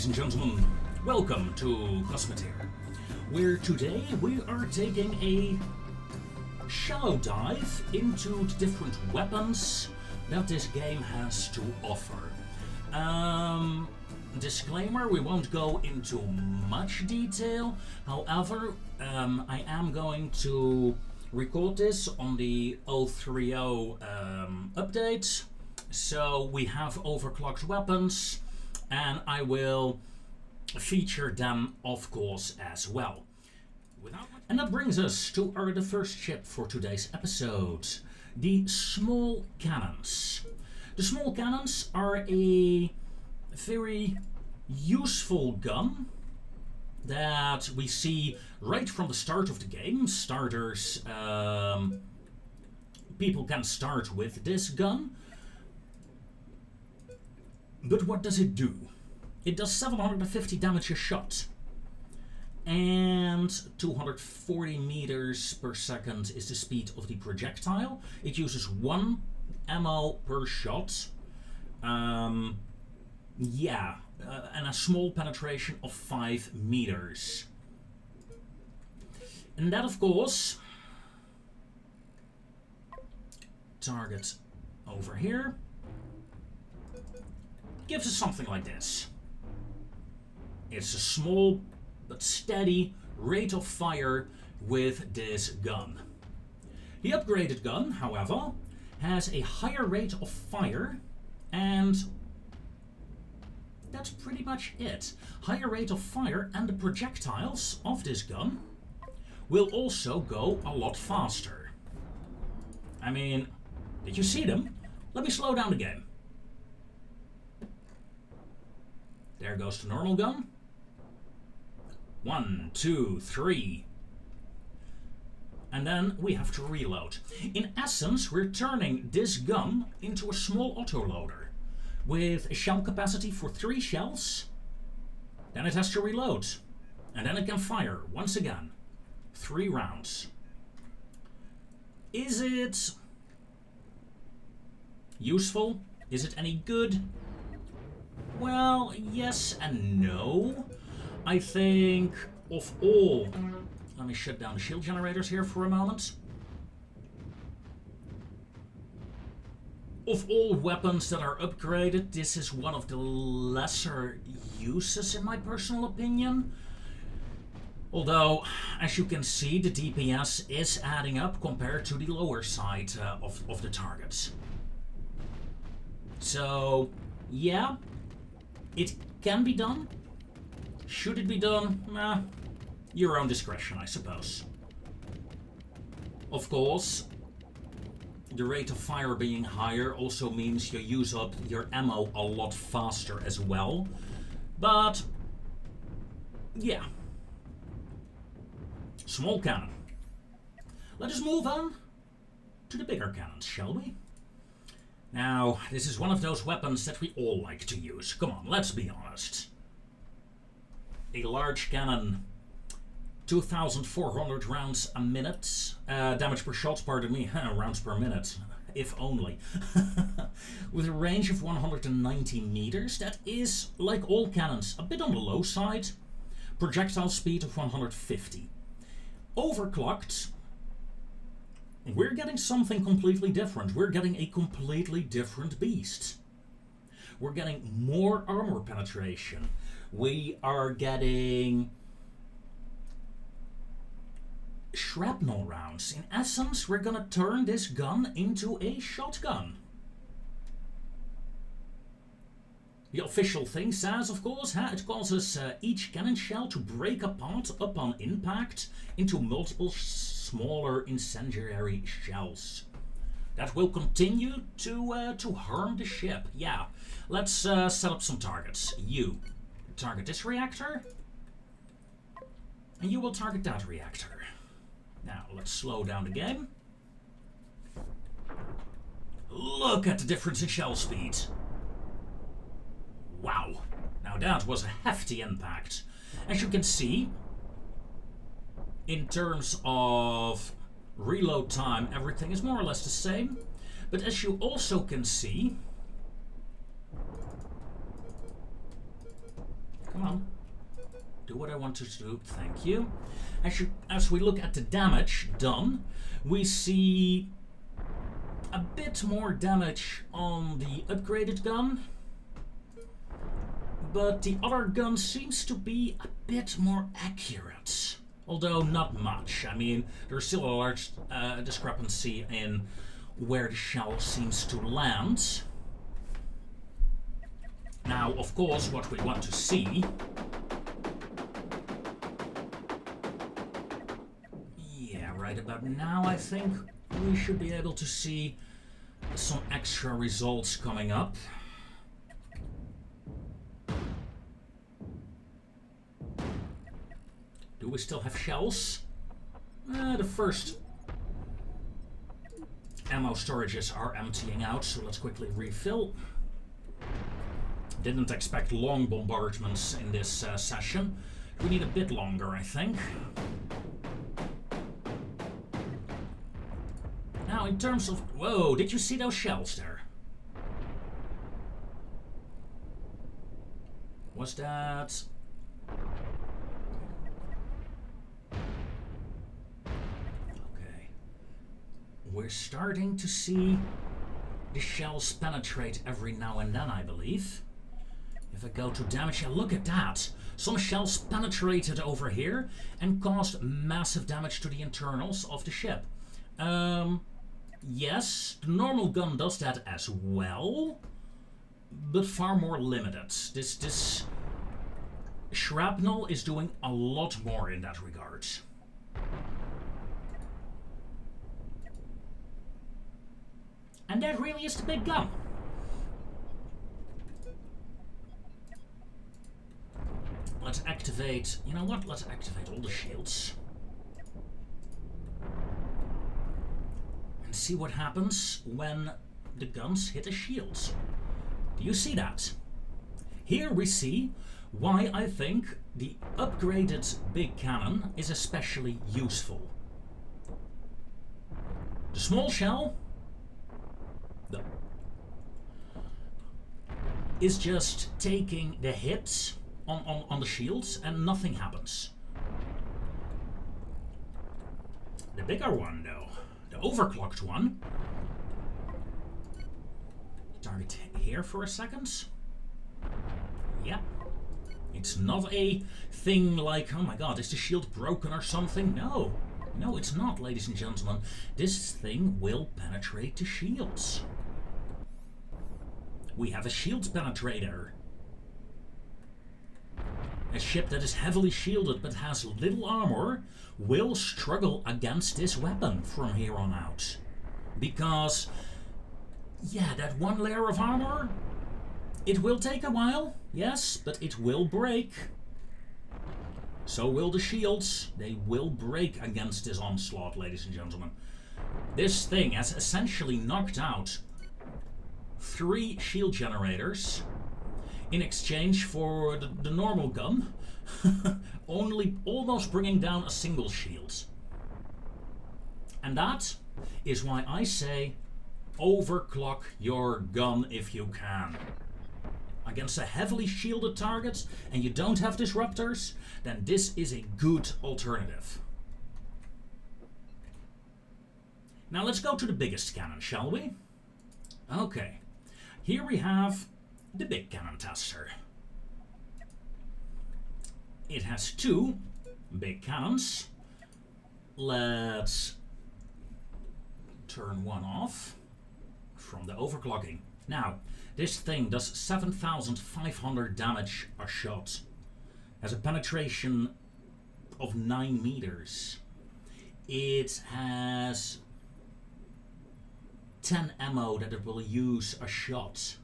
ladies and gentlemen, welcome to Cosmoteer, where today we are taking a shallow dive into the different weapons that this game has to offer. Disclaimer, we won't go into much detail, however, I am going to record this on the 030 update, so we have overclocked weapons, and I will feature them, of course, as well. And that brings us to the first ship for today's episode, the small cannons. The small cannons are a very useful gun that we see right from the start of the game. Starters, people can start with this gun. But what does it do? It does 750 damage a shot. And 240 meters per second is the speed of the projectile. It uses 1 ammo per shot. And a small penetration of 5 meters. And that, of course, target over here, gives us something like this. It's a small but steady rate of fire with this gun. The upgraded gun, however, has a higher rate of fire, and that's pretty much it. Higher rate of fire, and the projectiles of this gun will also go a lot faster. I mean, did you see them? Let me slow down the game. There goes the normal gun. 1, 2, 3. And then we have to reload. In essence, we're turning this gun into a small autoloader with a shell capacity for 3 shells. Then it has to reload. And then it can fire once again. 3 rounds. Is it useful? Is it any good? Well, yes and no. I think of all... Let me shut down the shield generators here for a moment. Of all weapons that are upgraded, this is one of the lesser uses in my personal opinion. Although, as you can see, the DPS is adding up compared to the lower side of the targets. So, yeah, it can be done. Should it be done? Your own discretion, I suppose. Of course, the rate of fire being higher also means you use up your ammo a lot faster as well. But, yeah. Small cannon. Let us move on to the bigger cannons, shall we? Now, this is one of those weapons that we all like to use. Come on, let's be honest. A large cannon, 2,400 rounds a minute. Damage per shot, pardon me, rounds per minute, if only. With a range of 190 meters, that is, like all cannons, a bit on the low side. Projectile speed of 150. Overclocked, we're getting something completely different. We're getting a completely different beast. We're getting more armor penetration. We are getting shrapnel rounds. In essence, we're gonna turn this gun into a shotgun. The official thing says, of course, it causes each cannon shell to break apart upon impact into multiple smaller incendiary shells that will continue to harm the ship. Yeah, let's set up some targets. You target this reactor, and you will target that reactor. Now, let's slow down the game. Look at the difference in shell speed. Wow, now that was a hefty impact. As you can see, in terms of reload time, everything is more or less the same. But as you also can see... Come Come on. Do what I want to do. Thank you. As we look at the damage done, we see a bit more damage on the upgraded gun. But the other gun seems to be a bit more accurate. Although not much. I mean, there's still a large discrepancy in where the shell seems to land. Now, of course, what we want to see... Yeah, right about now, I think we should be able to see some extra results coming up. Do we still have shells? The first ammo storages are emptying out, so let's quickly refill. Didn't expect long bombardments in this session. We need a bit longer, I think. Now, in terms of... Whoa, did you see those shells there? Was that... We're starting to see the shells penetrate every now and then, I believe. If I go to damage, yeah, look at that. Some shells penetrated over here and caused massive damage to the internals of the ship. Yes, the normal gun does that as well, but far more limited. This shrapnel is doing a lot more in that regard. And that really is the big gun. Let's activate... You know what? Let's activate all the shields. And see what happens when the guns hit the shields. Do you see that? Here we see why I think the upgraded big cannon is especially useful. The small shell... is just taking the hits on the shields and nothing happens. The bigger one though, the overclocked one. Target here for a second. Yeah. It's not a thing like, oh my god, is the shield broken or something? No. No, it's not, ladies and gentlemen. This thing will penetrate the shields. We have a shield penetrator. A ship that is heavily shielded but has little armor will struggle against this weapon from here on out. Because, yeah, that one layer of armor, it will take a while, yes, but it will break. So will the shields. They will break against this onslaught, ladies and gentlemen. This thing has essentially knocked out 3 shield generators in exchange for the normal gun, only almost bringing down a single shield. And that is why I say overclock your gun if you can. Against a heavily shielded target and you don't have disruptors, then this is a good alternative. Now let's go to the biggest cannon, shall we? Okay. Here we have the big cannon tester. It has 2 big cannons. Let's turn one off from the overclocking. Now, this thing does 7,500 damage a shot. Has a penetration of 9 meters. It has 10 ammo that it will use a shot.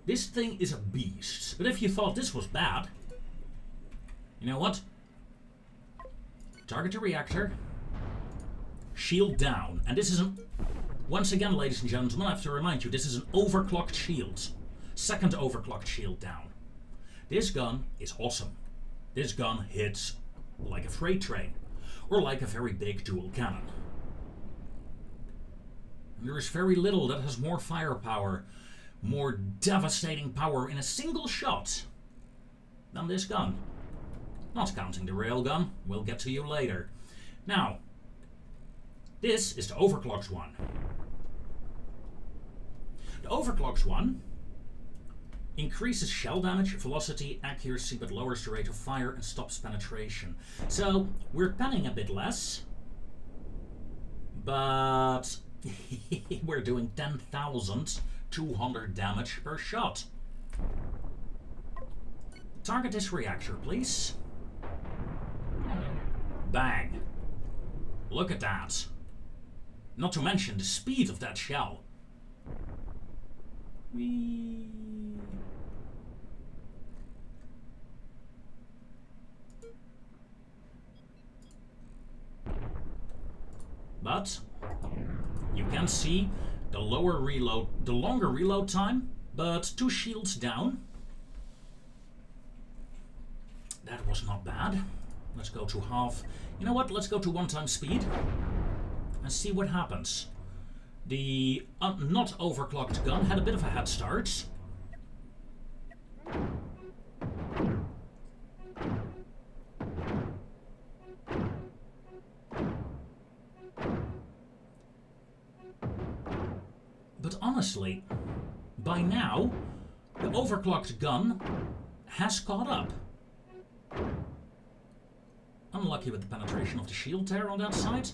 This thing is a beast. But if you thought this was bad, you know what? Target the reactor. Shield down. And this is an... Once again, ladies and gentlemen, I have to remind you, this is an overclocked shield. Second overclocked shield down. This gun is awesome. This gun hits like a freight train. Or like a very big dual cannon. And there is very little that has more firepower, more devastating power in a single shot than this gun. Not counting the railgun, we'll get to you later. Now, this is the overclocked one. The overclocked one increases shell damage, velocity, accuracy, but lowers the rate of fire and stops penetration. So, we're penning a bit less, but we're doing 10,200 damage per shot. Target this reactor, please. Bang. Look at that. Not to mention the speed of that shell. Whee. But you can see the longer reload time, but 2 shields down. That was not bad. Let's go to half. You know what? Let's go to 1 times speed and see what happens. The not overclocked gun had a bit of a head start. But honestly, by now, the overclocked gun has caught up. Unlucky with the penetration of the shield there on that side.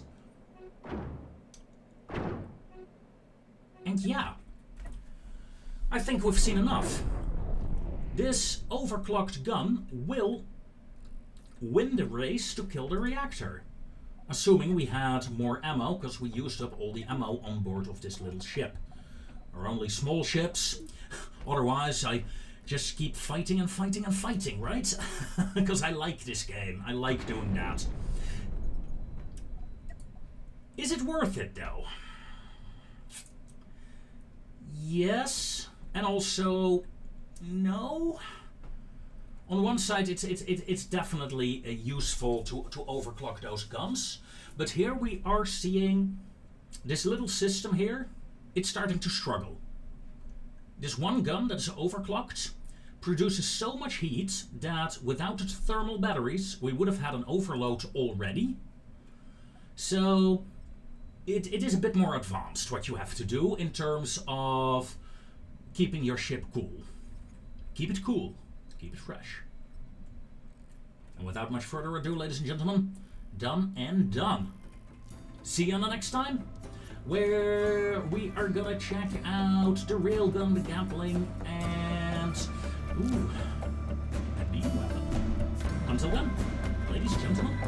And yeah, I think we've seen enough. This overclocked gun will win the race to kill the reactor. Assuming we had more ammo, because we used up all the ammo on board of this little ship. Are only small ships, otherwise I just keep fighting and fighting and fighting, right? Because I like this game, I like doing that. Is it worth it though? Yes, and also no. On one side, it's definitely useful to overclock those guns, but here we are seeing this little system here. It's starting to struggle. This one gun that is overclocked produces so much heat that without its thermal batteries, we would have had an overload already. So it is a bit more advanced what you have to do in terms of keeping your ship cool. Keep it cool. Keep it fresh. And without much further ado, ladies and gentlemen, done and done. See you on the next time, where we are gonna check out the railgun, the Gatling, and ooh, a beam weapon. Until then, ladies and gentlemen,